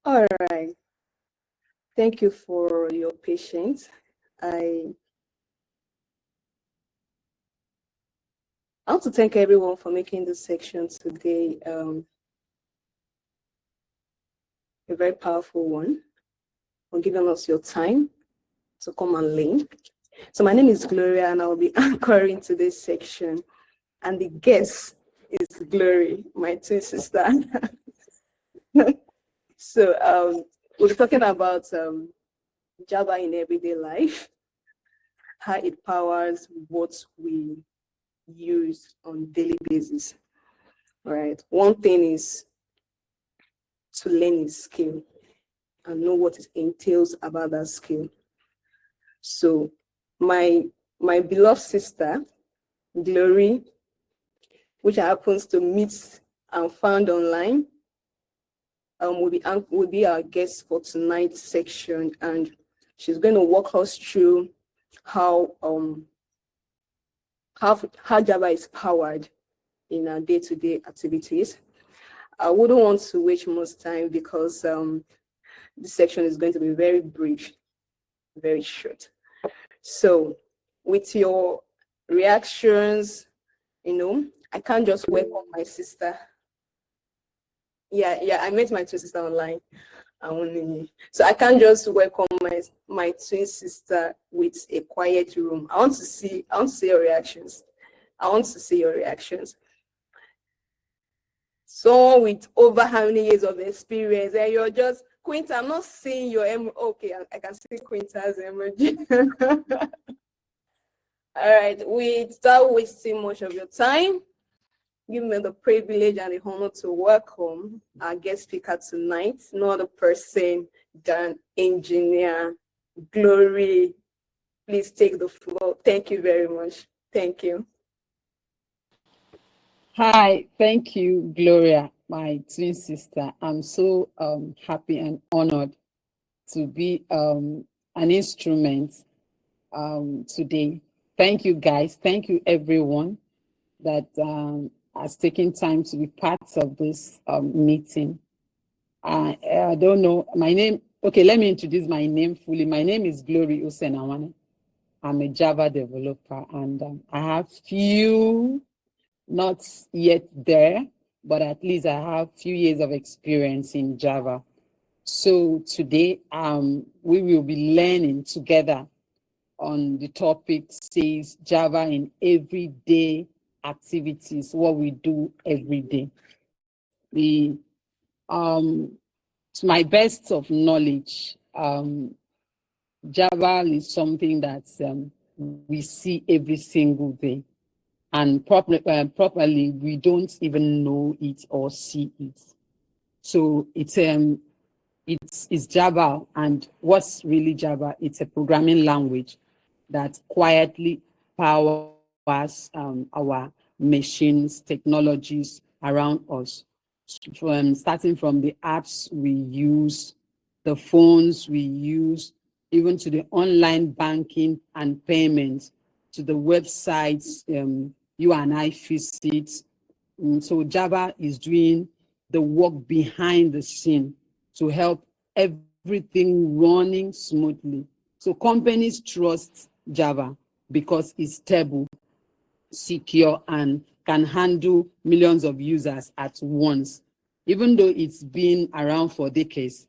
All right. Thank you for your patience. I want to thank everyone for making this section today a very powerful one, for giving us your time to come and learn. So my name is Gloria, and I'll be anchoring today's section. And the guest is Glory, my twin sister. So we'll be talking about Java in everyday life, how it powers what we use on a daily basis. All right. One thing is to learn a skill and know what it entails about that skill. So my beloved sister, Glory, which happens to meet and found online, will be our guest for tonight's section, and she's going to walk us through how Java is powered in our day-to-day activities. I wouldn't want to waste much time because this section is going to be very brief, very short. So with your reactions, I can't just welcome my sister. Yeah, I met my twin sister online. So I can't just welcome my twin sister with a quiet room. I want to see your reactions. Someone with over how many years of experience, and you're just Quinta. I'm not seeing your okay, I can see Quinta's emoji. All right, without wasting much of your time, give me the privilege and the honor to welcome our guest speaker tonight, no other person than engineer Glory. Please take the floor. Thank you very much. Thank you. Hi, thank you, Gloria, my twin sister. I'm so happy and honored to be an instrument today. Thank you, guys. Thank you, everyone that has taken time to be part of this meeting. I don't know my name. Okay, let me introduce my name fully. My name is Glory Usen Anwana. I'm a Java developer, and I have few, not yet there, but at least I have few years of experience in Java. So today we will be learning together on the topic says Java in everyday activities, what we do every day. To my best of knowledge, Java is something that we see every single day, and properly we don't even know it or see it. So it's Java, and what's really Java? It's a programming language that quietly powers our machines, technologies around us. Starting from the apps we use, the phones we use, even to the online banking and payments, to the websites you and I visit. So Java is doing the work behind the scene to help everything running smoothly. So companies trust Java because it's stable, secure, and can handle millions of users at once. Even though it's been around for decades,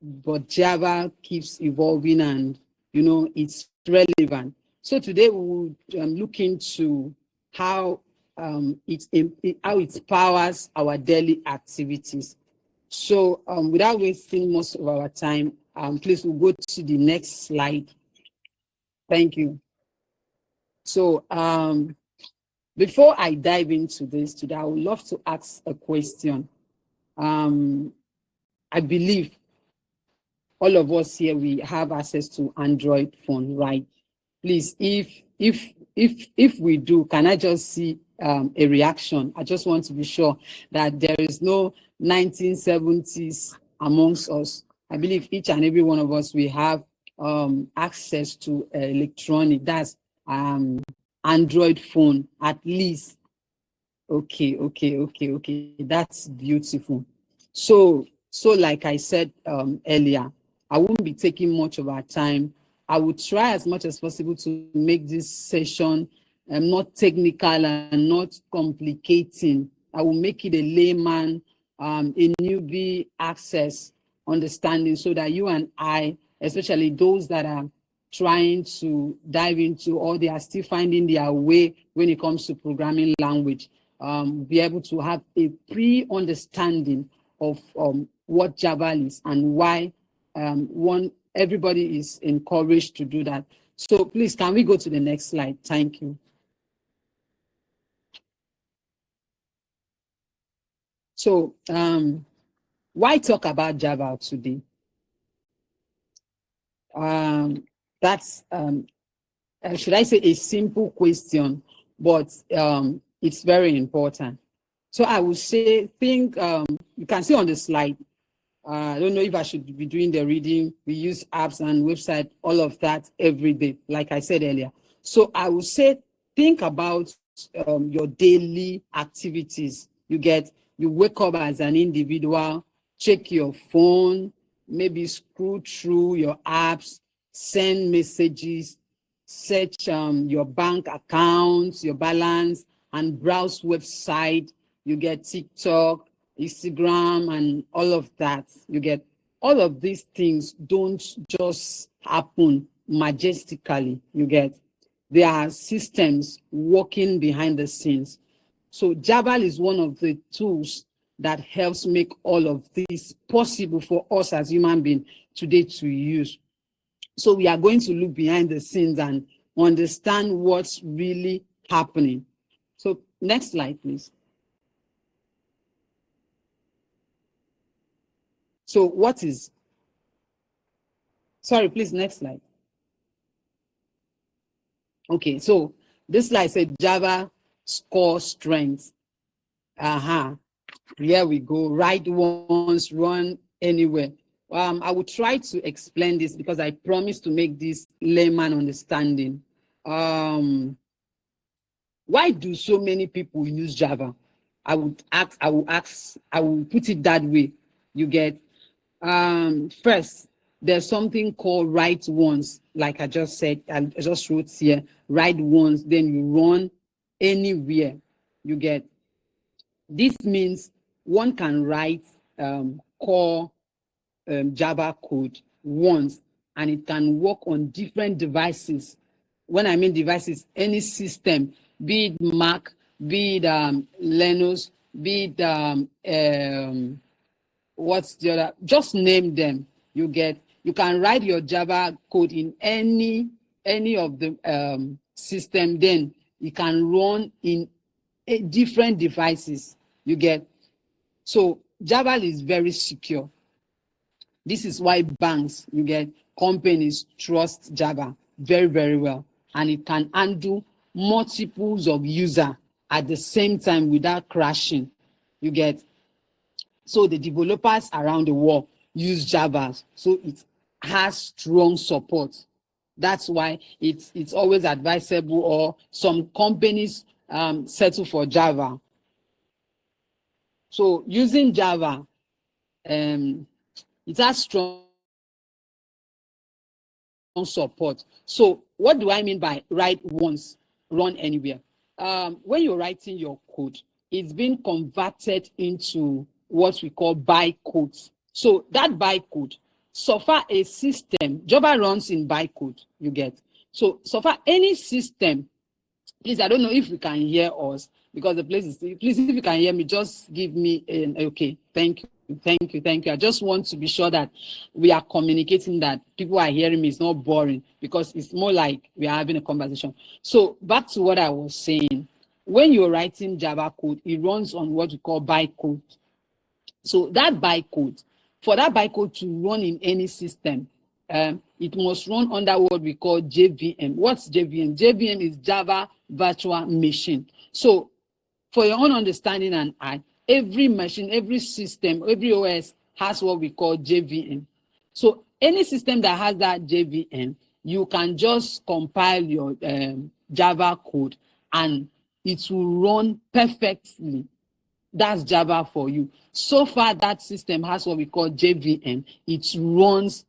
but Java keeps evolving and, it's relevant. So today we will look into how it powers our daily activities. So without wasting most of our time, please we'll go to the next slide. Thank you. So before I dive into this today, I would love to ask a question. I believe all of us here, we have access to Android phone, right? Please, if we do, can I just see a reaction? I just want to be sure that there is no 1970s amongst us. I believe each and every one of us, we have access to electronic, that's Android phone, at least. Okay, that's beautiful. So So like I said earlier, I won't be taking much of our time. I will try as much as possible to make this session not technical and not complicating. I will make it a layman, a newbie access understanding, so that you and I, especially those that are trying to dive into, or they are still finding their way when it comes to programming language, be able to have a pre-understanding of what Java is and why everybody is encouraged to do that. So please, can we go to the next slide? Thank you. So why talk about Java today? That's should I say a simple question, but it's very important. So I would say, you can see on the slide, I don't know if I should be doing the reading. We use apps and website, all of that every day, like I said earlier. So I would say, think about your daily activities. You wake up as an individual, check your phone, maybe scroll through your apps, send messages, search your bank accounts, your balance, and browse website. You get TikTok, Instagram, and all of that. You get all of these things don't just happen majestically. There are systems working behind the scenes. So Java is one of the tools that helps make all of this possible for us as human beings today to use. So we are going to look behind the scenes and understand what's really happening. So next slide, please. So sorry, please, next slide. Okay, so this slide said Java core strength. Here we go. Write once, run anywhere. I will try to explain this because I promise to make this layman understanding. Why do so many people use Java? I will put it that way. You get, first, there's something called write once, like I just said, I just wrote here, write once, then you run anywhere. You get, this means one can write core Java code once, and it can work on different devices. When I mean devices, any system, be it Mac, be it Linux, be it what's the other, just name them. You can write your Java code in any of the system, then it can run in different devices. You get, so Java is very secure. This is why banks, companies trust Java very, very well, and it can handle multiples of users at the same time without crashing. You get, so the developers around the world use Java, so it has strong support. That's why it's always advisable, or some companies settle for Java. So using Java, it has strong support. So what do I mean by write once, run anywhere? When you're writing your code, it's been converted into what we call bytecode. So that bytecode, so far a system, Java runs in bytecode, you get. So far any system, please, I don't know if you can hear us, because the place is, please, if you can hear me, just give me an okay. Thank you. I just want to be sure that we are communicating, that people are hearing me. It's not boring, because it's more like we are having a conversation. So back to what I was saying. When you're writing Java code, it runs on what we call bytecode. So that bytecode, for that bytecode to run in any system, it must run under what we call JVM. What's JVM? JVM is Java Virtual Machine. So for your own understanding, and every machine, every system, every OS has what we call JVM. So any system that has that JVM, you can just compile your Java code and it will run perfectly. That's Java for you. So far, that system has what we call JVM. It runs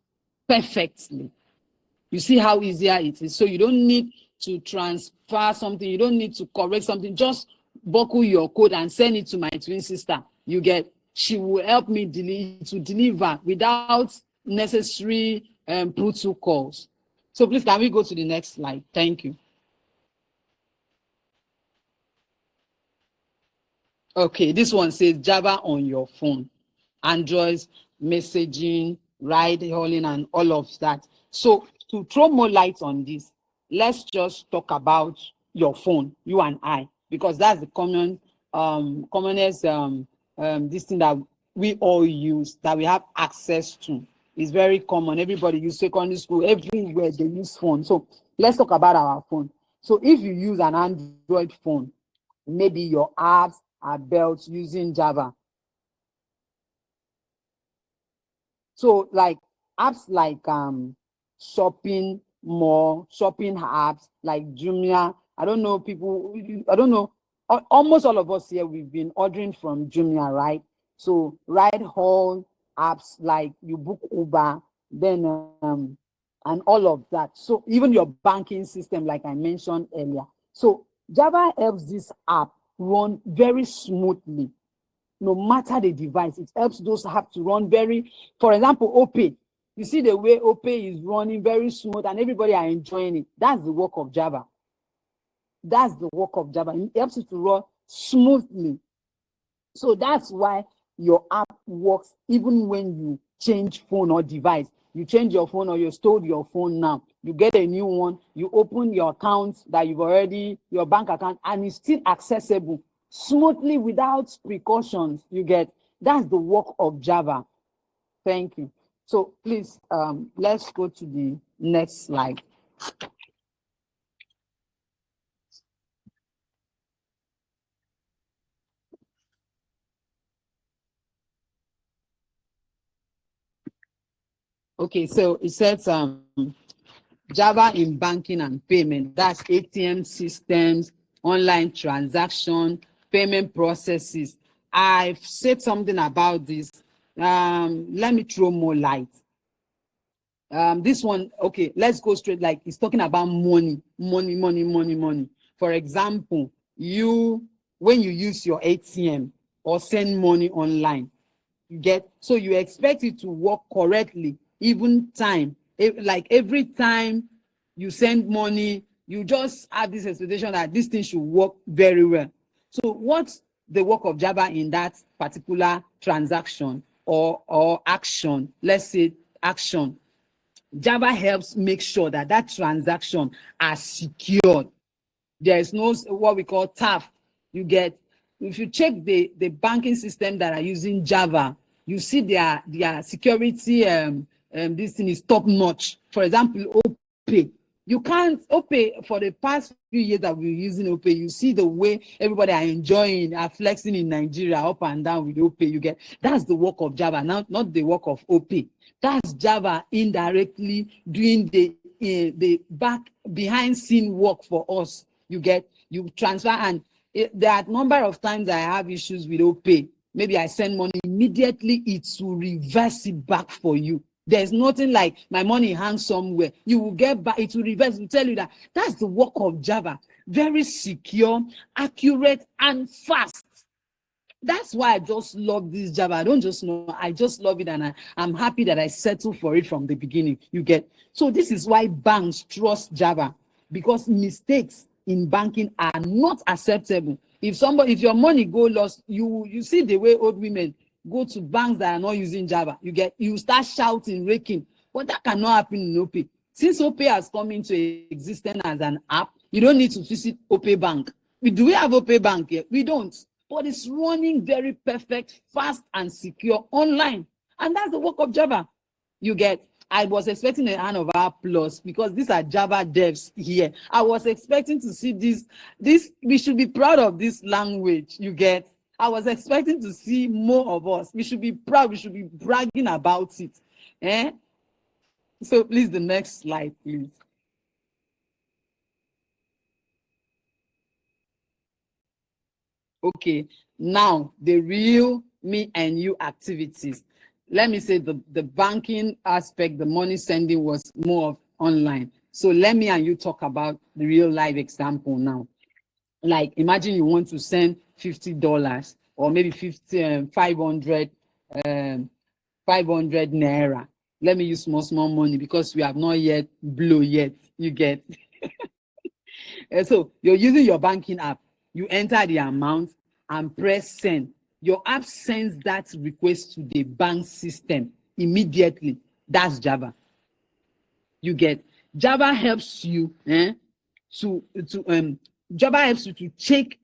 perfectly. You see how easier it is. So you don't need to transfer something. You don't need to correct something. Just buckle your code and send it to my twin sister. You get, she will help me to deliver without necessary protocols. So please, can we go to the next slide? Thank you. Okay, this one says Java on your phone, Android, messaging, ride hauling, and all of that. So to throw more light on this, let's just talk about your phone, you and I, because that's the commonest this thing that we all use, that we have access to. It's very common. Everybody use secondary school, everywhere they use phone. So let's talk about our phone. So if you use an Android phone, maybe your apps are built using Java. So like apps like shopping mall, shopping apps like Jumia. I don't know people, I don't know. Almost all of us here, we've been ordering from Jumia, right? So ride haul apps like you book Uber, then and all of that. So even your banking system, like I mentioned earlier. So Java helps this app run very smoothly, no matter the device. It helps those apps to run very, for example, OPay. You see the way OPay is running very smooth and everybody are enjoying it. That's the work of Java. That's the work of Java. It helps it to run smoothly. So that's why your app works even when you change phone or device. You change your phone or you stole your phone now. You get a new one, you open your account that you've already, your bank account, and it's still accessible smoothly without precautions. You get, that's the work of Java. Thank you. So please, let's go to the next slide. Okay, so it says Java in banking and payment. That's ATM systems, online transaction, payment processes. I've said something about this. Let me throw more light. This one, okay, let's go straight. Like it's talking about money. For example, when you use your ATM or send money online, you get, so you expect it to work correctly, even time. Like every time you send money, you just have this expectation that this thing should work very well. So what's the work of Java in that particular transaction or action? Let's say action. Java helps make sure that that transaction are secured. There is no what we call TAF. You get, if you check the banking system that are using Java, you see their security this thing is top notch. For example, OPay. You can't OPay for the past few years that we're using OPay. You see the way everybody are enjoying, are flexing in Nigeria up and down with OPay. You get, that's the work of Java, not the work of OPay. That's Java indirectly doing the back behind scene work for us. You get, you transfer, and there are a number of times I have issues with OPay. Maybe I send money, immediately it will reverse it back for you. There's nothing like my money hangs somewhere. You will get back, it will reverse, it will tell you that. That's the work of Java. Very secure, accurate, and fast. That's why I just love this Java. I don't just know, I just love it, and I'm happy that I settled for it from the beginning. You get, so this is why banks trust Java, because mistakes in banking are not acceptable. If your money go lost, you see the way old women go to banks that are not using Java. You start shouting, raking, but that cannot happen in OPay. Since OPay has come into existence as an app, you don't need to visit OPay bank. Do we have OPay bank here? We don't. But it's running very perfect, fast, and secure online. And that's the work of Java. You get, I was expecting a hand of applause because these are Java devs here. I was expecting to see this, we should be proud of this language. You get, I was expecting to see more of us. We should be proud, we should be bragging about it. So please, the next slide, please. Okay, now the real me and you activities. Let me say the banking aspect, the money sending was more of online. So let me and you talk about the real life example now. Like imagine you want to send $50 or maybe 500 naira. Let me use small money because we have not yet blow yet. You get. And so you're using your banking app. You enter the amount and press send. Your app sends that request to the bank system immediately. That's Java. You get. Java helps you Java helps you to check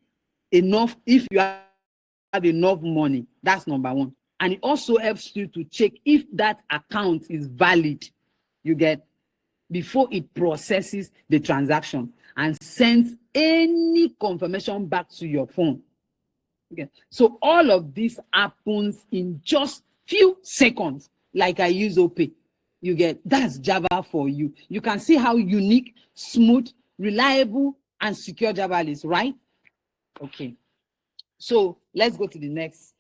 enough if you have enough money. That's number one. And it also helps you to check if that account is valid. You get, before it processes the transaction and sends any confirmation back to your phone. Okay. So all of this happens in just few seconds, like I use OPay. You get, that's Java for you. You can see how unique, smooth, reliable, and secure Java is, right? Okay. So let's go to the next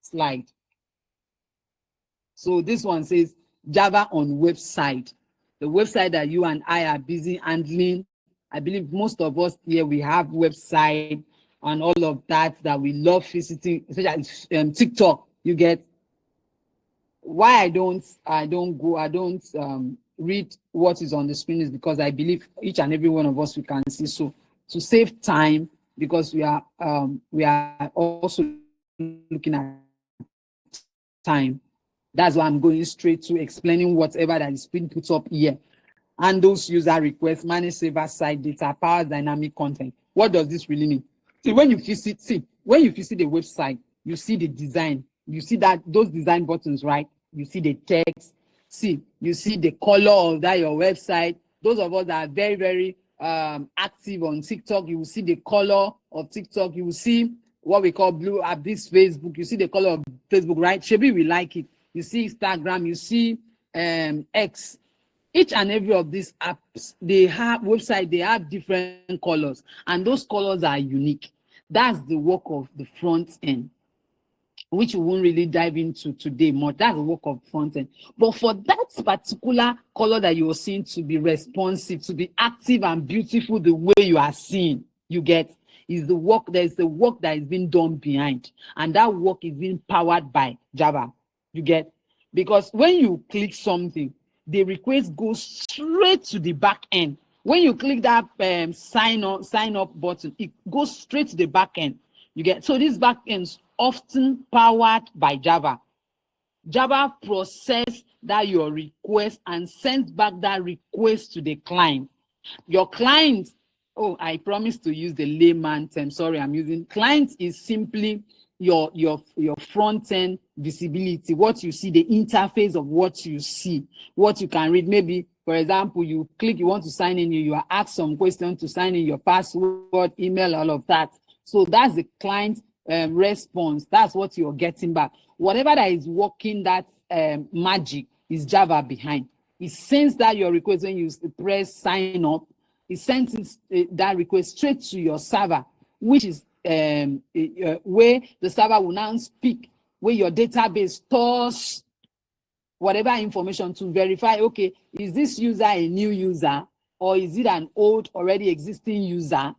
slide. So this one says Java on website. The website that you and I are busy handling. I believe most of us here, we have website and all of that we love visiting, especially TikTok. You get. Why I don't read what is on the screen is because I believe each and every one of us, we can see. So to save time, because we are also looking at time, that's why I'm going straight to explaining whatever that is being put up here. And those user requests, manage server-side data, power dynamic content. What does this really mean? When you visit the website, you see the design. You see that those design buttons, right? You see the text. You see the color of that your website. Those of us that are very, very active on TikTok, you will see the color of TikTok. You will see what we call blue app, this Facebook. You see the color of Facebook, right? Shebi, we like it. You see Instagram, you see X. Each and every of these apps, they have website, they have different colors, and those colors are unique. That's the work of the front end, which we won't really dive into today much. That's the work of front end. But for that particular color that you're seeing to be responsive, to be active and beautiful the way you are seeing, you get, is the work, there's the work that is being done behind. And that work is being powered by Java. You get? Because when you click something, the request goes straight to the back end. When you click that sign up button, it goes straight to the back end. You get, so this back end often powered by Java. Java process that your request and sends back that request to the client. Your client, oh, I promised to use the layman term. Sorry, I'm using client is simply your front end visibility, what you see, the interface of what you see, what you can read. Maybe, for example, you click, you want to sign in, you are asked some questions to sign in, your password, email, all of that. So that's the client response. That's what you're getting back. Whatever that is working that magic is Java behind. It sends that your request, when you press sign up, it sends that request straight to your server, which is where the server will now speak, where your database stores whatever information to verify, okay, is this user a new user or is it an old already existing user?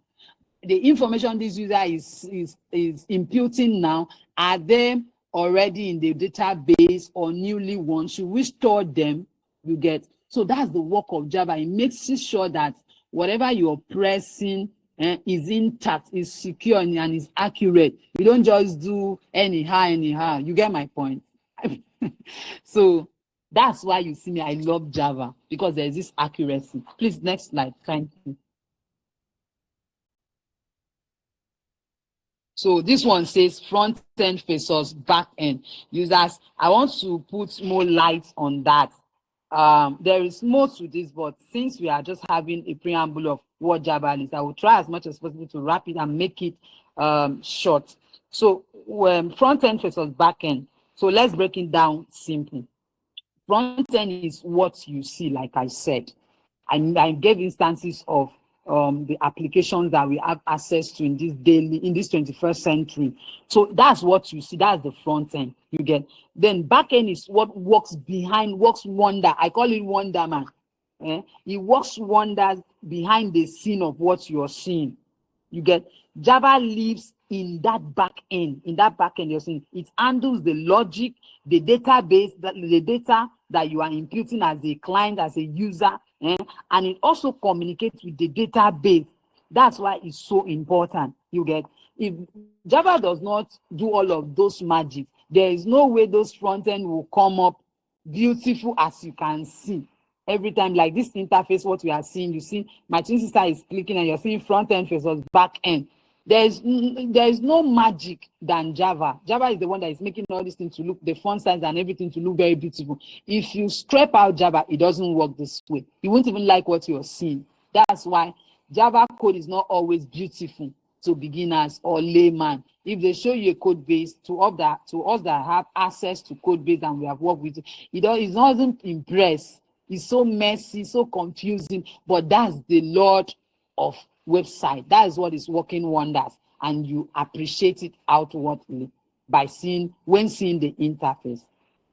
The information this user is imputing now, are they already in the database or newly one? Should we store them? You get. So that's the work of Java. It makes it sure that whatever you're pressing is intact, is secure, and is accurate. You don't just do anyhow. You get my point? So that's why you see me, I love Java, because there's this accuracy. Please, next slide. Thank you. So this one says front end versus back end users. I want to put more light on that. There is more to this, but since we are just having a preamble of what Java is, I will try as much as possible to wrap it and make it short. So front end versus back end. So let's break it down simply. Front end is what you see, like I said. I gave instances of the applications that we have access to in this 21st century. So that's what you see. That's the front end. You get. Then back end is what works wonder. I call it wonder man. It works wonders behind the scene of what you're seeing. You get. Java lives in that back end. In that back end, you're seeing it handles the logic, the database, the data that you are imputing as a client, as a user, and it also communicates with the database. That's why it's so important. You get. If Java does not do all of those magic, there is no way those front end will come up beautiful as you can see. Every time, like this interface, what we are seeing, you see my twin sister is clicking and you're seeing front end versus back end. There is no magic than Java. Java is the one that is making all these things to look, the font size and everything to look very beautiful. If you scrape out Java, it doesn't work this way. You won't even like what you're seeing. That's why Java code is not always beautiful to beginners or layman. If they show you a code base to us that have access to code base and we have worked with it doesn't impress. It's so messy, so confusing, but that's the Lord of website. That is what is working wonders, and you appreciate it outwardly by seeing the interface.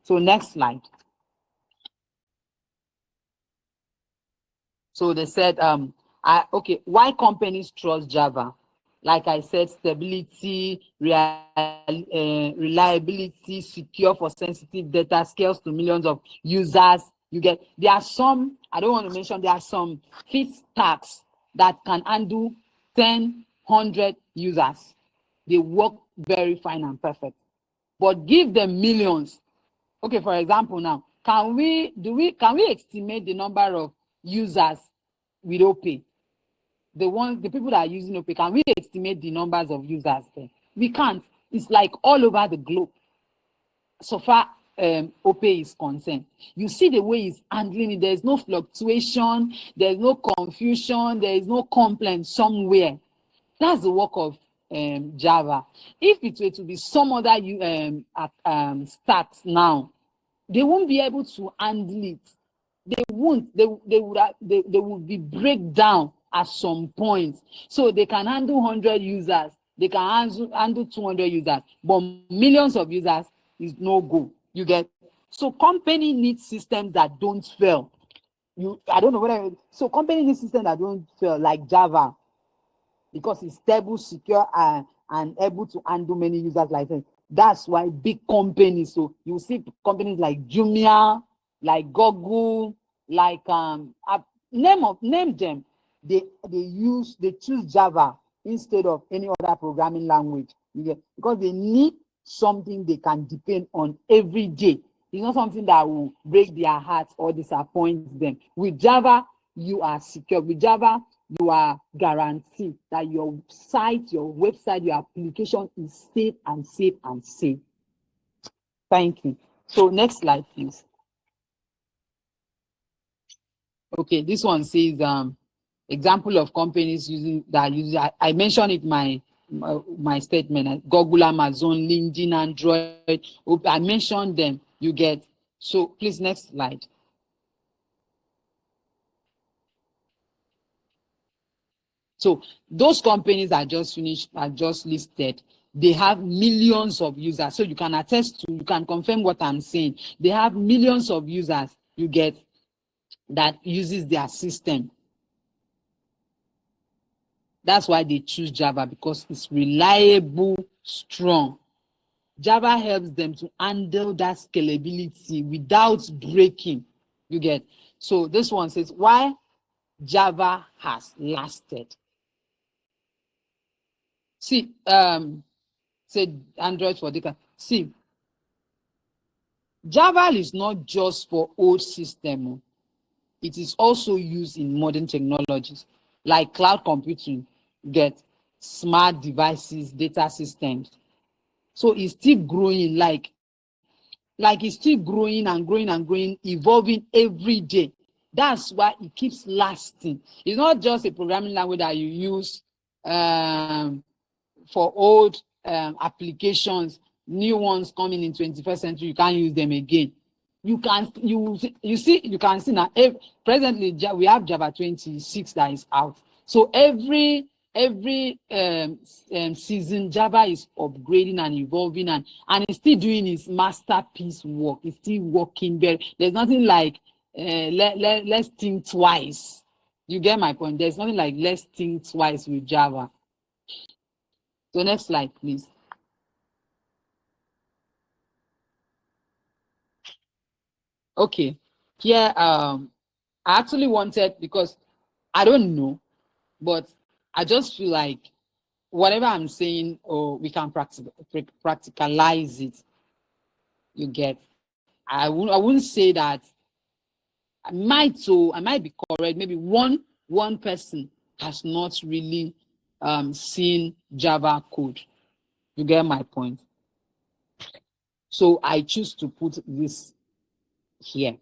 So next slide. So they said, why companies trust Java? Like I said, stability, reliability, secure for sensitive data, scales to millions of users. You get. There are some, I don't want to mention, there are some fit stacks that can handle 10, 100 users. They work very fine and perfect. But give them millions. Okay, for example, now, can we estimate the number of users with OPay? The people that are using OPay, can we estimate the numbers of users there? We can't. It's like all over the globe. So far, OPay is concerned. You see the way he's handling it. There's no fluctuation, there's no confusion, there is no complaint somewhere. That's the work of Java. If it were to be some other stacks now, they won't be able to handle it. They won't. They would be breakdown at some point. So they can handle 100 users. They can handle 200 users, but millions of users is no go. You get. So company needs systems that don't fail. So company needs systems that don't fail, like Java, because it's stable, secure, and able to handle many users like that. That's why big companies. So you see companies like Jumia, like Google, like name them. They choose Java instead of any other programming language. Because they need something they can depend on every day. It's not something that will break their hearts or disappoint them. With Java, you are secure. With Java, you are guaranteed that your site, your website, your application is safe and safe and safe. Thank you. So next slide, please. Okay, this one says example of companies using. I mentioned it my statement. Google, Amazon, LinkedIn, Android. I mentioned them. You get. So please, next slide. So those companies are just listed. They have millions of users. So you can confirm what I'm saying. They have millions of users, you get, that uses their system. That's why they choose Java, because it's reliable, strong. Java helps them to handle that scalability without breaking, you get. So this one says, why Java has lasted. See, say Android for data. See, Java is not just for old system. It is also used in modern technologies like cloud computing, get smart devices, data systems. So it's still growing, like it's still growing and growing and growing, evolving every day. That's why it keeps lasting. It's not just a programming language that you use for old applications, new ones coming in 21st century, you can't use them again. You can see now. Presently we have Java 26 that is out. So every season, Java is upgrading and evolving, and it's still doing its masterpiece work. It's still working very. There's nothing like let's think twice. You get my point? There's nothing like let's think twice with Java. So next slide, please. Okay, here I actually wanted, because I don't know, but I just feel like whatever I'm saying, or we can practicalize it. You get? I wouldn't say that. I might be correct. Maybe one person has not really seen Java code. You get my point? So I choose to put this here.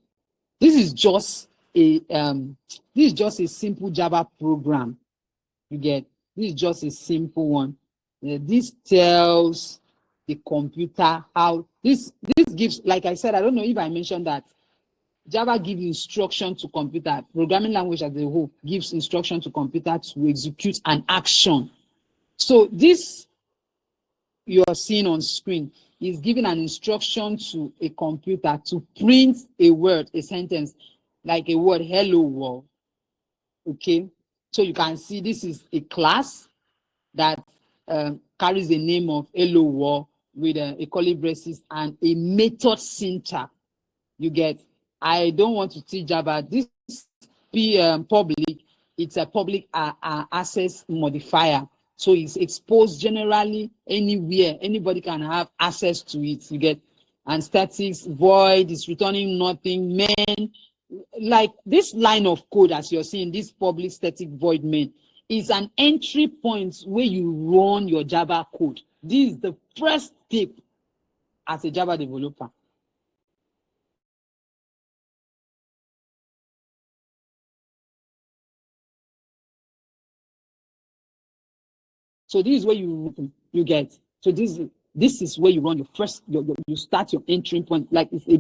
This is just a simple Java program. You get? This is just a simple one. This tells the computer how this gives, like I said, I don't know if I mentioned that Java gives instruction to computer. Programming language as a whole gives instruction to computer to execute an action. So this you're seeing on screen is giving an instruction to a computer to print a word, a sentence, like a word, hello world. Okay, so you can see this is a class that carries the name of hello world with a curly braces and a method syntax. You get? I don't want to teach Java. This public, it's a public access modifier. So it's exposed generally anywhere. Anybody can have access to it. You get? And statics, void is returning nothing, main. Like this line of code, as you're seeing, this public static void main is an entry point where you run your Java code. This is the first step as a Java developer. So this is where you get. So this is where you run your first. You start your entry point, like it's a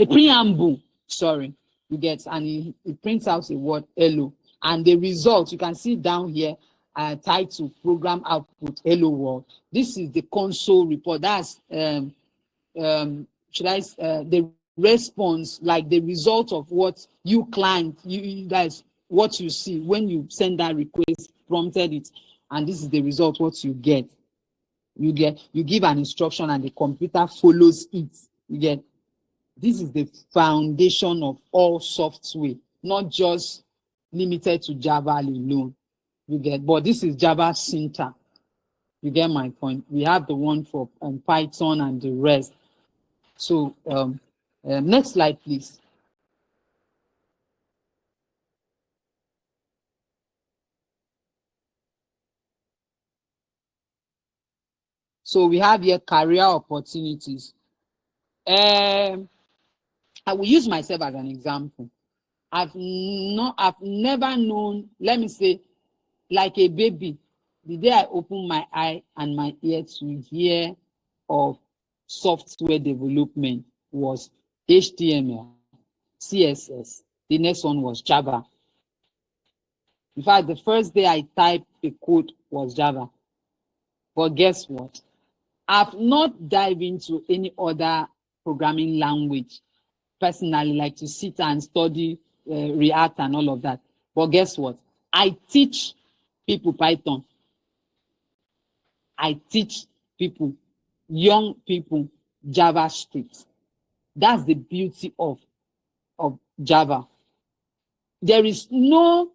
preamble. Sorry, you get, and it prints out a word hello, and the result you can see down here. Title program output hello world. This is the console report. That's the response, like the result of what you client, you guys, what you see when you send that request, prompted it, and this is the result, what you get. You give an instruction and the computer follows it. You get? This is the foundation of all software, not just limited to Java alone. You get? But this is Java syntax. You get my point? We have the one for Python and the rest. So next slide, please. So we have here career opportunities. I will use myself as an example. I've never known, let me say, like a baby, the day I open my eye and my ear to hear of software development was HTML, CSS. The next one was Java. In fact, the first day I typed a code was Java. But guess what? I've not dived into any other programming language personally, like to sit and study React and all of that. But guess what? I teach people Python. I teach people, young people, JavaScript. That's the beauty of Java. There is no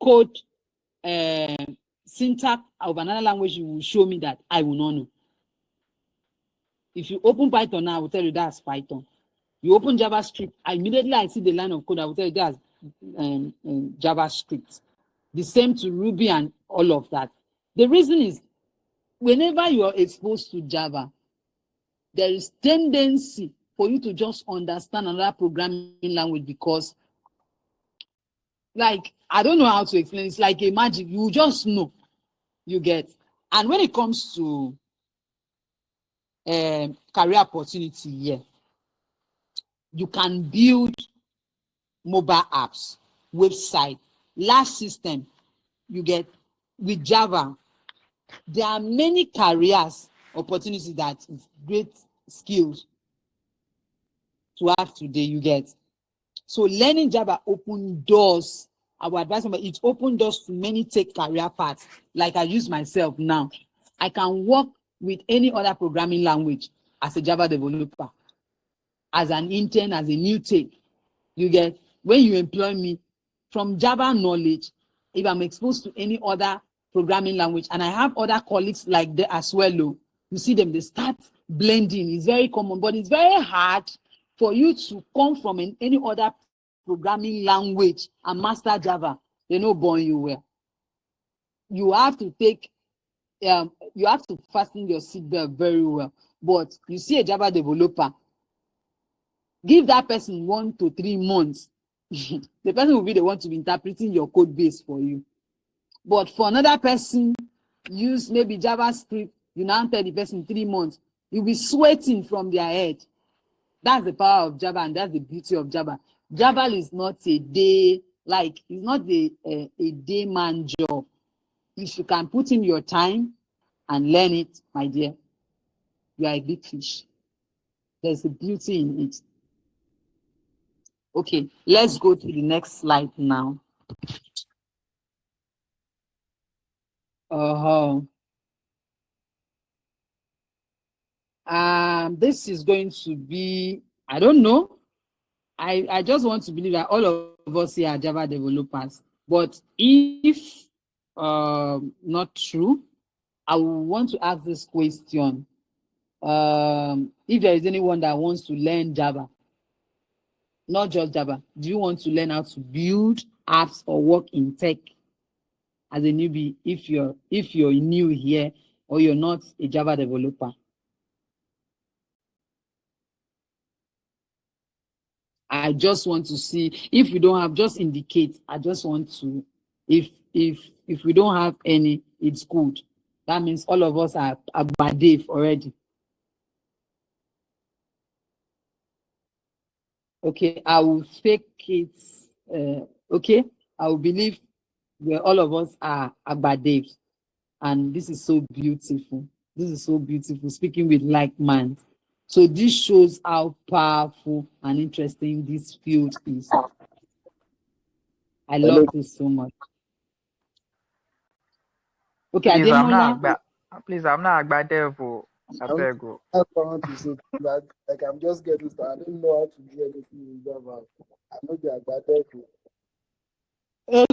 code syntax of another language you will show me that I will not know. If you open Python now, I will tell you that's Python. You open JavaScript, immediately I see the line of code, I will tell you that's JavaScript. The same to Ruby and all of that. The reason is, whenever you are exposed to Java, there is tendency for you to just understand another programming language because, like, I don't know how to explain. It's like a magic. You just know. You get. And when it comes to career opportunity here, you can build mobile apps. website, large system. You get with Java. There are many careers opportunities that is great skills to have today. You get. So learning Java open doors. Our advice, it opened doors to many tech career paths. Like I use myself now. I can work with any other programming language as a Java developer, as an intern, as a new tech. You get, when you employ me from Java knowledge, if I'm exposed to any other programming language, and I have other colleagues like that as well, you see them, they start blending. It's very common, but it's very hard for you to come from any other programming language and master Java. They no born you well. You have to take, you have to fasten your seatbelt very well. But you see a Java developer, give that person 1 to 3 months, the person will be the one to be interpreting your code base for you. But for another person, use maybe JavaScript, you now tell the person 3 months, you'll be sweating from their head. That's the power of Java, and that's the beauty of Java. Java is not a day, like, it's not a day man job. If you can put in your time and learn it, my dear, you are a big fish. There's a beauty in it. Okay, let's go to the next slide now. This is going to be, I don't know. I just want to believe that all of us here are Java developers. But if not true, I want to ask this question. If there is anyone that wants to learn Java, not just Java, do you want to learn how to build apps or work in tech as a newbie, if you're new here or you're not a Java developer? I just want to see. If we don't have, just indicate. I just want to, if we don't have any, it's good. That means all of us are bad Dave already. Okay, I will fake it. Okay, I will believe where all of us are bad Dave. And this is so beautiful. This is so beautiful, speaking with like minds. So this shows how powerful and interesting this field is. I love this so much. Okay, please, I'm not Ademola. devil. I beg you. I want to say that, like, I'm just getting started. I don't know how to do anything in Java. I know they are better.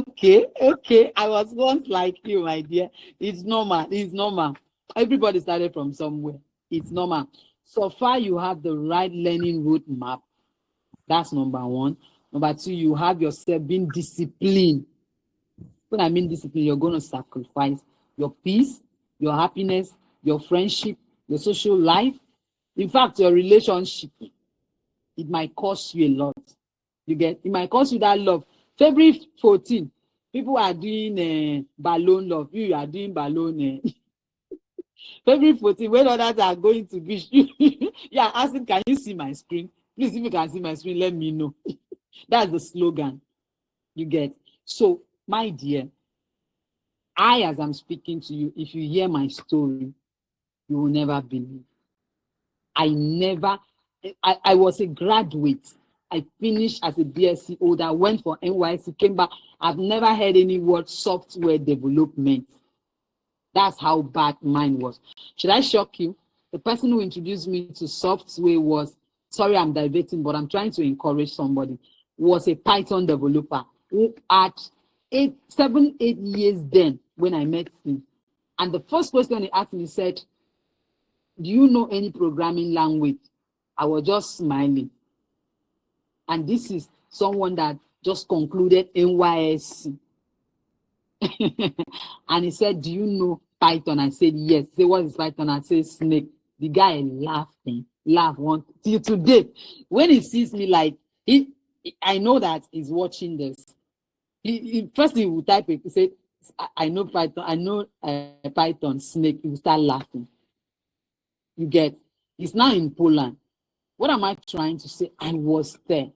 Okay. I was once like you, my dear. It's normal. It's normal. Everybody started from somewhere. It's normal. So far, you have the right learning roadmap. That's number one. Number two, you have yourself being disciplined. When I mean discipline, you're going to sacrifice your peace, your happiness, your friendship, your social life. In fact, your relationship. It might cost you a lot. You get? It might cost you that love. February 14, people are doing balloon love. You are doing balloon. February 14, when others are going to beach, yeah, asking, can you see my screen? Please, if you can see my screen, let me know. That's the slogan. You get? So, my dear, as I'm speaking to you, if you hear my story, you will never believe. I was a graduate. I finished as a BSc holder, went for NYC, came back. I've never heard any word software development. That's how bad mine was. Should I shock you? The person who introduced me to software was, sorry, I'm diverting, but I'm trying to encourage somebody, was a Python developer who had 7, 8 years then when I met him. And the first question he asked me said, do you know any programming language? I was just smiling. And this is someone that just concluded NYSC. And he said, do you know Python? I said, yes. He said, what is Python? I said, snake. The guy laughed till today. When he sees me, like, I know that he's watching this. First he will type it. He said, I know Python. I know Python, snake. He will start laughing. You get? He's now in Poland. What am I trying to say? I was there.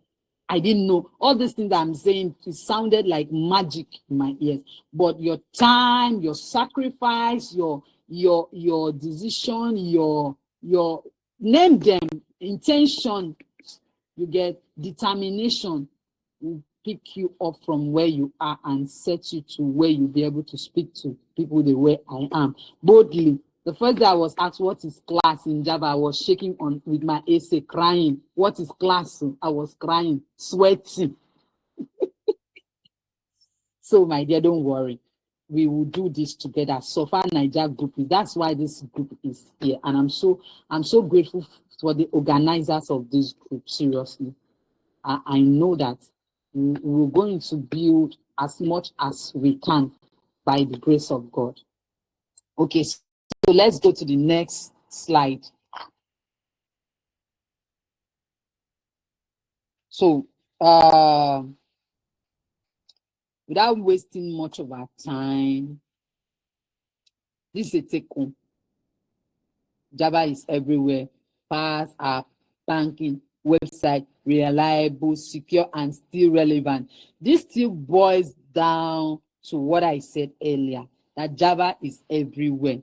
I didn't know. All these things that I'm saying, it sounded like magic in my ears. But your time, your sacrifice, your decision, your name them, intention, you get determination, will pick you up from where you are and set you to where you'll be able to speak to people the way I am, boldly. The first day I was asked what is class in Java, I was shaking on with my essay, crying. What is class? I was crying, sweating. So my dear, don't worry. We will do this together. So far, NAIJA group, that's why this group is here. And I'm so grateful for the organizers of this group, seriously. I know that we're going to build as much as we can by the grace of God. Okay, so let's go to the next slide. So, without wasting much of our time, this is a take home. Java is everywhere. Fast app, banking, website, reliable, secure, and still relevant. This still boils down to what I said earlier, that Java is everywhere.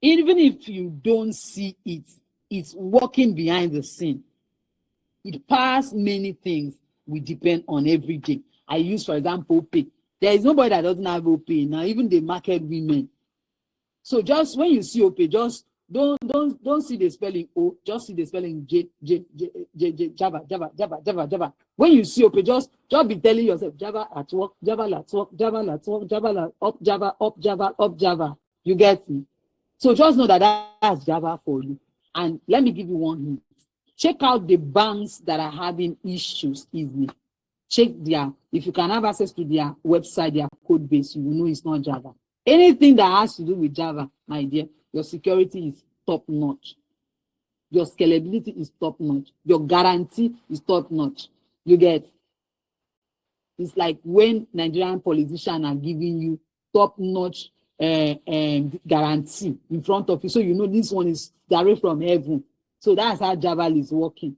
Even if you don't see it, it's working behind the scene. It powers many things we depend on every day. I use, for example, Pay. There is nobody that doesn't have OPay now, even the market women. So just when you see OPay, just don't see the spelling O, just see the spelling J, Java. When you see OPay, just be telling yourself Java at work, Java at work, Java at work, Java up, Java up, Java up, Java. You get me? So just know that that's Java for you. And let me give you one hint. Check out the banks that are having issues easily. Check if you can have access to their website, their code base, you will know it's not Java. Anything that has to do with Java, my dear, your security is top notch. Your scalability is top notch. Your guarantee is top notch. You get? It's like when Nigerian politicians are giving you top notch guarantee in front of you. So you know this one is direct from heaven. So that's how Java is working.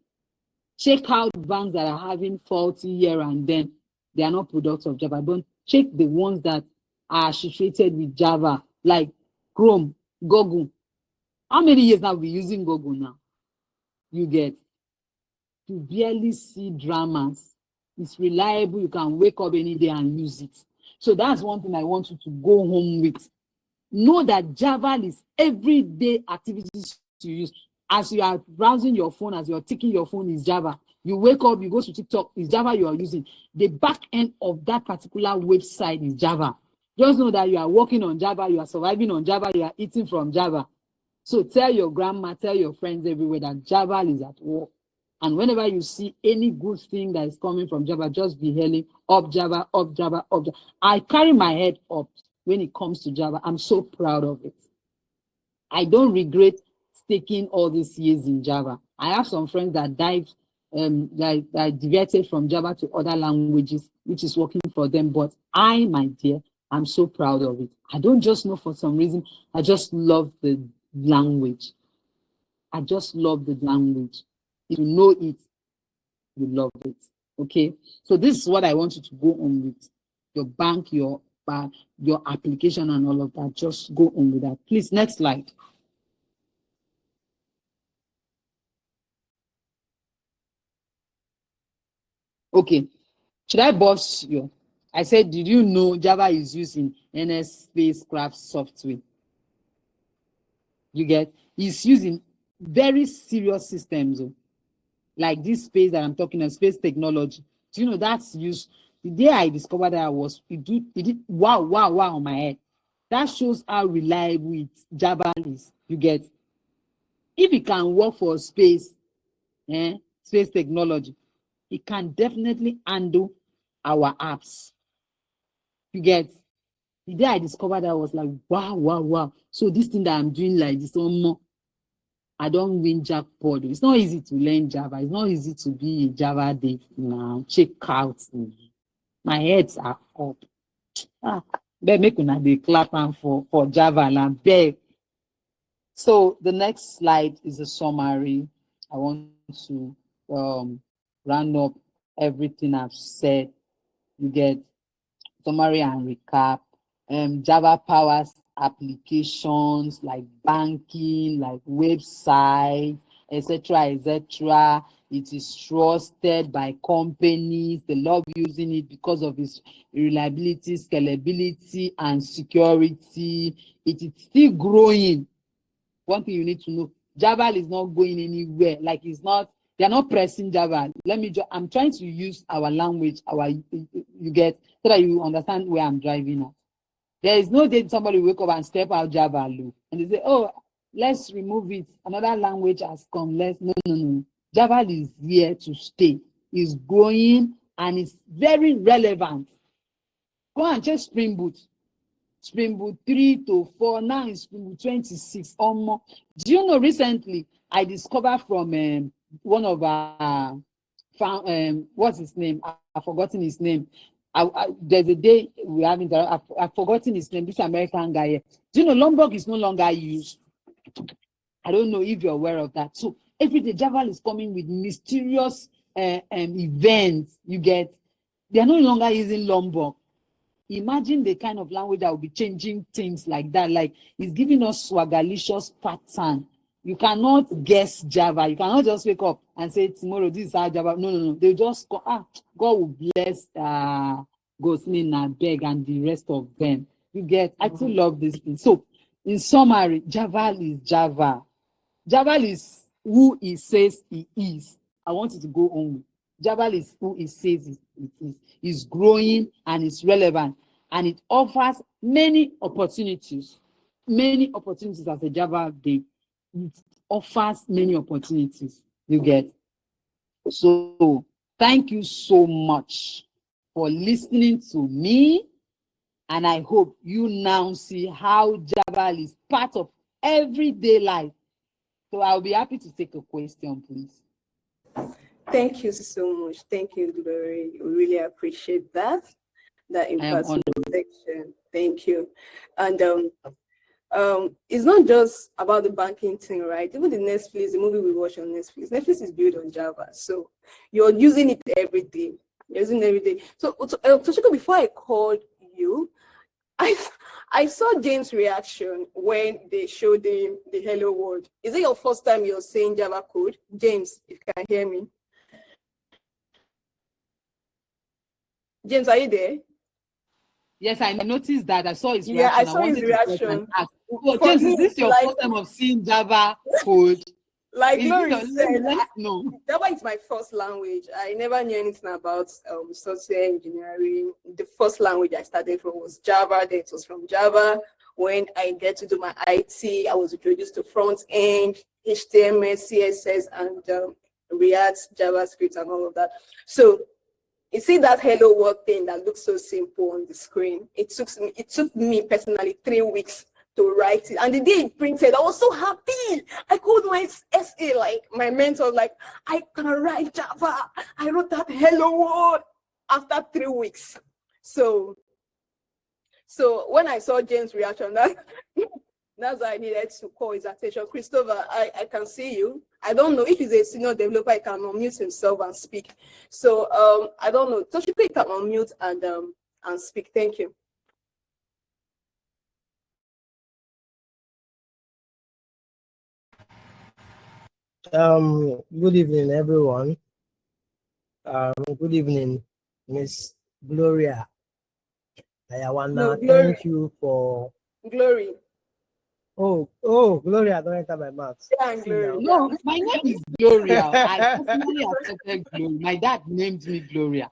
Check out banks that are having faulty here and then. They are not products of Java. Don't check the ones that are associated with Java, like Chrome, Google. How many years have we been using Google now? You get? You barely see dramas. It's reliable. You can wake up any day and use it. So that's one thing I want you to go home with. Know that Java is everyday activities you use. As you are browsing your phone, as you're taking your phone, is Java. You wake up, you go to TikTok, is Java you are using. The back end of that particular website is Java. Just know that you are working on Java, you are surviving on Java, you are eating from Java. So tell your grandma, tell your friends everywhere that Java is at work. And whenever you see any good thing that is coming from Java, just be hailing up Java, up Java, up Java. I carry my head up when it comes to Java. I'm so proud of it. I don't regret taking all these years in Java. I have some friends that that diverted from Java to other languages, which is working for them. But I, my dear, I'm so proud of it. I don't just know for some reason. I just love the language. I just love the language. If you know it, you love it. Okay. So this is what I want you to go on with. Your bank, your application, and all of that. Just go on with that. Please, next slide. Okay, should I boss you? I said, did you know Java is used in NS spacecraft software? You get? It's used in very serious systems, like this space that I'm talking about, space technology. Do you know that's used? The day I discovered that it did wow on my head. That shows how reliable Java is. You get? If it can work for space, space technology, it can definitely handle our apps. You get? The day I discovered that, I was like, wow. So this thing that I'm doing like this, I don't win jackpot. It's not easy to learn Java. It's not easy to be a Java dev now. Check out. My heads are up. But make una dey clap for Java and beg. So the next slide is a summary. I want to round up everything I've said. You get summary and recap. Java powers applications like banking, like website, etc., etc. It is trusted by companies. They love using it because of its reliability, scalability, and security. It is still growing. One thing you need to know, Java is not going anywhere. Like it's not, they're not pressing Java. I'm trying to use our language, you get, so that you understand where I'm driving at. There is no day somebody wake up and step out Java low and they say, oh, let's remove it. Another language has come. No. Java is here to stay. It's growing and it's very relevant. Go and check Spring Boot. Spring Boot 3 to 4, now it's Spring Boot 26 or more. Do you know recently I discovered from one of our what's his name? I've forgotten his name. There's a day we haven't. I've forgotten his name. This American guy here. Do you know Lombok is no longer used? I don't know if you're aware of that. So every day Java is coming with mysterious events. You get, they are no longer using Lombok. Imagine the kind of language that will be changing things like that. Like it's giving us swagalicious pattern. You cannot guess Java. You cannot just wake up and say tomorrow this is our Java. No. They just go, God will bless Gosmin and Beg and the rest of them. You get, I still love this thing. So in summary, Java is Java. Java is who it says it is. I want you to go on. Java is who it says it is. It's growing and it's relevant, and it offers many opportunities. Many opportunities as a Java day. It offers many opportunities. You get. So thank you so much for listening to me, and I hope you now see how Java is part of everyday life. So I'll be happy to take a question, please. Thank you so much. Thank you, Glory. We really appreciate that impactful section. Thank you. And it's not just about the banking thing, right? Even the Netflix, the movie we watch on Netflix is built on Java. So you're using it every day. You're using it every day. So Toshiko, before I called you, I saw James' reaction when they showed him the hello world. Is it your first time you're saying Java code? James, if you can hear me. James, are you there? Yes, I noticed that. I saw his reaction. Yeah, I saw his reaction. Oh, James, is this your first time of seeing Java code? Like Glory said, no. Java is my first language. I never knew anything about software engineering. The first language I started from was Java. Then it was from Java. When I get to do my IT, I was introduced to front end, HTML, CSS, and React, JavaScript, and all of that. So you see that hello world thing that looks so simple on the screen. It took me personally 3 weeks to write it, and the day it printed, I was so happy. I called my essay, like my mentor was like, I can write Java. I wrote that hello world after 3 weeks. So when I saw James' reaction, that's why I needed to call his attention. Christopher, I can see you. I don't know if he's a senior developer, he can unmute himself and speak. So I don't know. Toshiko, you can unmute and speak. Thank you. Good evening, everyone. Good evening, Miss Gloria Anwana. No, Thank you for Glory. Oh, Gloria, don't enter my mouth. Yeah, Glory. No, my name is Gloria. I personally accepted Glory. My dad named me Gloria.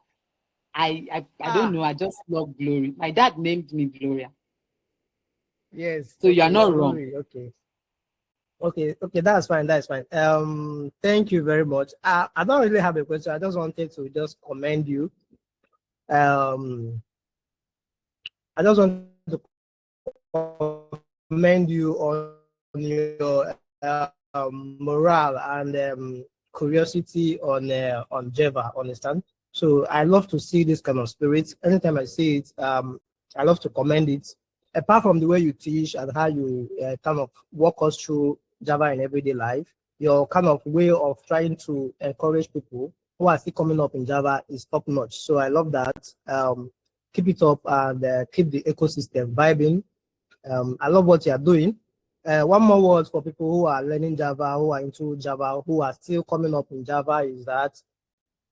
I don't know. I just love Glory. My dad named me Gloria. Yes. So you are not wrong. Okay, that's fine. Thank you very much. I don't really have a question. I just wanted to just commend you. I just want to commend you on your morale and curiosity on Java. Understand? So I love to see this kind of spirit. Anytime I see it, I love to commend it. Apart from the way you teach and how you kind of walk us through Java in everyday life, your kind of way of trying to encourage people who are still coming up in Java is top notch. So I love that. Keep it up and keep the ecosystem vibing. I love what you are doing. One more word for people who are learning Java, who are into Java, who are still coming up in Java is that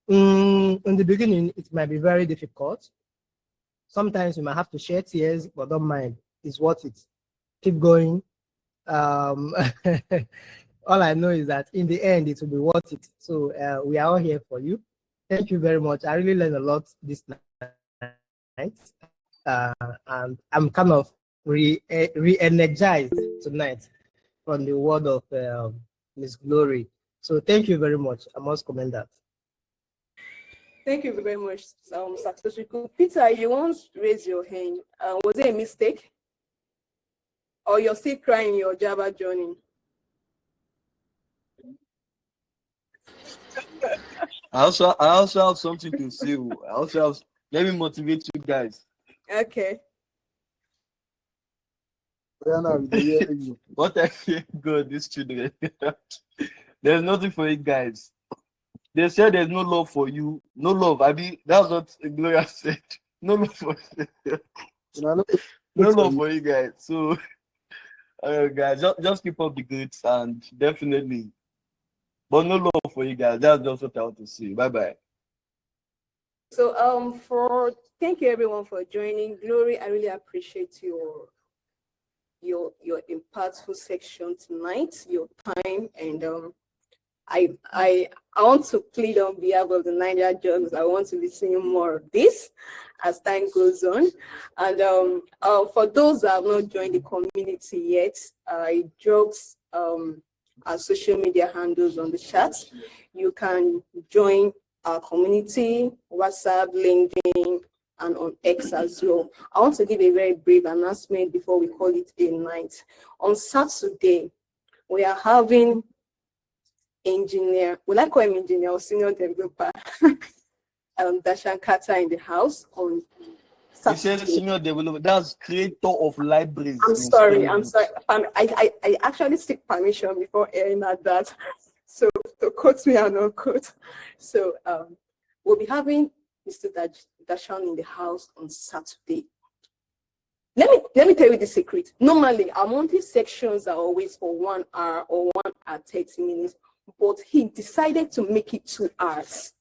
in the beginning, it might be very difficult. Sometimes you might have to shed tears, but don't mind. It's worth it. Keep going. All I know is that in the end, it will be worth it. So we are all here for you. Thank you very much. I really learned a lot this night. And I'm kind of re-energized tonight from the word of Miss Glory. So thank you very much. I must commend that. Thank you very much, Successful. Peter, you once raised your hand. Was it a mistake? Or you're still crying your Java journey? I also have something to say. Let me motivate you guys. Okay. What I feel good, these children. There's nothing for you guys. They said there's no love for you. No love. I mean, that's what Gloria said. No love for you. No love for you guys. So, guys, just keep up the goods and definitely. But no love for you guys. That's just what I want to say. Bye-bye. So thank you everyone for joining. Glory, I really appreciate your impactful section tonight, your time, and I want to plead on behalf of the NAIJA-JUGs. I want to be seeing more of this as time goes on. And for those that have not joined the community yet, it drops our social media handles on the chat. You can join our community, WhatsApp, LinkedIn, and on X as well. I want to give a very brief announcement before we call it a night. On Saturday, we are having engineer, will I call him engineer or senior developer, Dashan Kata in the house on Saturday. You said senior developer, that's creator of libraries. I'm sorry. I actually seek permission before airing at that. So to quote me or not quote. So we'll be having Mr. Dashan in the house on Saturday. Let me tell you the secret. Normally, our monthly sections are always for 1 hour or 1 hour 30 minutes, but he decided to make it 2 hours.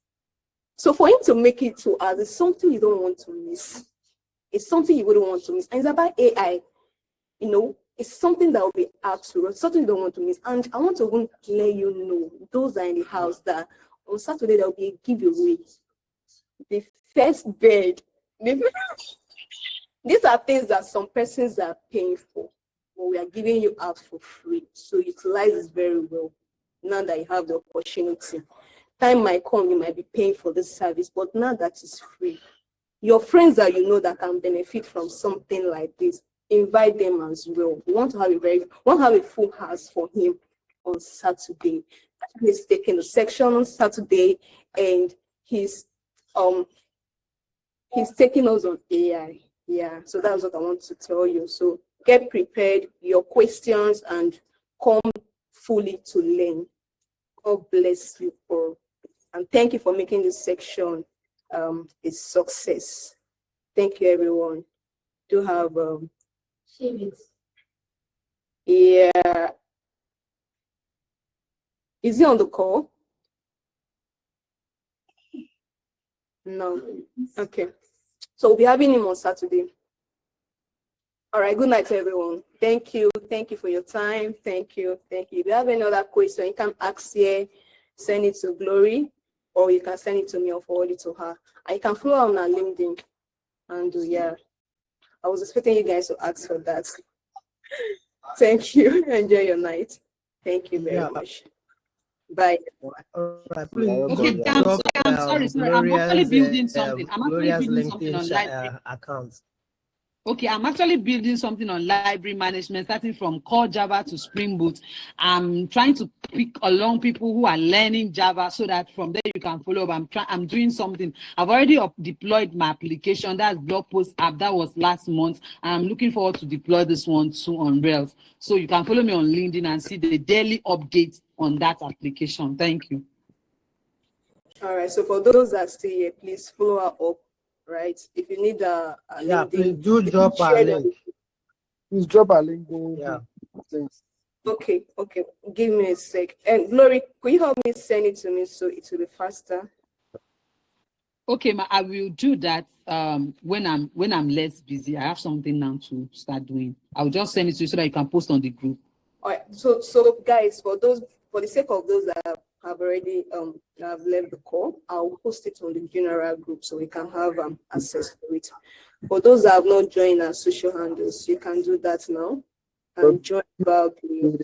So for him to make it 2 hours is something you don't want to miss. It's something you wouldn't want to miss. And it's about AI. You know, it's something that will be absolute, something you don't want to miss. And I want to even let you know, those that are in the house, that on Saturday there will be a giveaway. The first bed. These are things that some persons are paying for, but we are giving you out for free. So utilize this very well now that you have the opportunity. Time might come, you might be paying for this service, but now that it's free, your friends that you know that can benefit from something like this, invite them as well. We want to have a full house for him on Saturday. He's taking the section on Saturday, and he's taking us on AI. Yeah, so that's what I want to tell you. So get prepared, your questions, and come fully to learn. God bless you all. And thank you for making this section a success. Thank you, everyone. Do have yeah. Is he on the call? No. Okay. So we'll be having him on Saturday. All right. Good night, everyone. Thank you. Thank you for your time. Thank you. Thank you. If you have any other question, you can ask here, send it to Glory, or you can send it to me or forward it to her. And you can follow on our LinkedIn. And yeah, I was expecting you guys to ask for that. Thank you. Enjoy your night. Thank you very much. Bye. All right, please. Okay, I'm sorry. I'm actually building something. I'm actually building something on library account. Okay, I'm actually building something on library management, starting from core Java to Spring Boot. I'm trying to pick along people who are learning Java so that from there you can follow up. I'm doing something. I've already deployed my application. That's blog post app. That was last month. I'm looking forward to deploy this one too on Rails. So you can follow me on LinkedIn and see the daily updates on that application. Thank you. All right. So for those that stay here, please follow her up. Right. If you need a Yeah, LinkedIn, please do drop our share the link. Please drop a link. There. Yeah. Thanks. Okay, okay. Give me a sec. And Glory, could you help me send it to me so it will be faster? Okay, I will do that when I'm less busy. I have something now to start doing. I'll just send it to you so that you can post on the group. All right. So guys, for the sake of those that have already have left the call, I'll post it on the general group so we can have access to it. For those that have not joined our social handles, you can do that now and join about the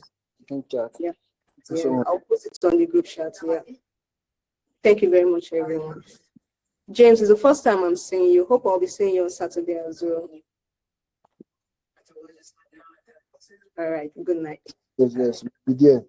Chat. yeah. So, I'll post it on the group chat. Yeah. Thank you very much, everyone. James, it's the first time I'm seeing you. Hope I'll be seeing you on Saturday as well. All right. Good night. yes, be there.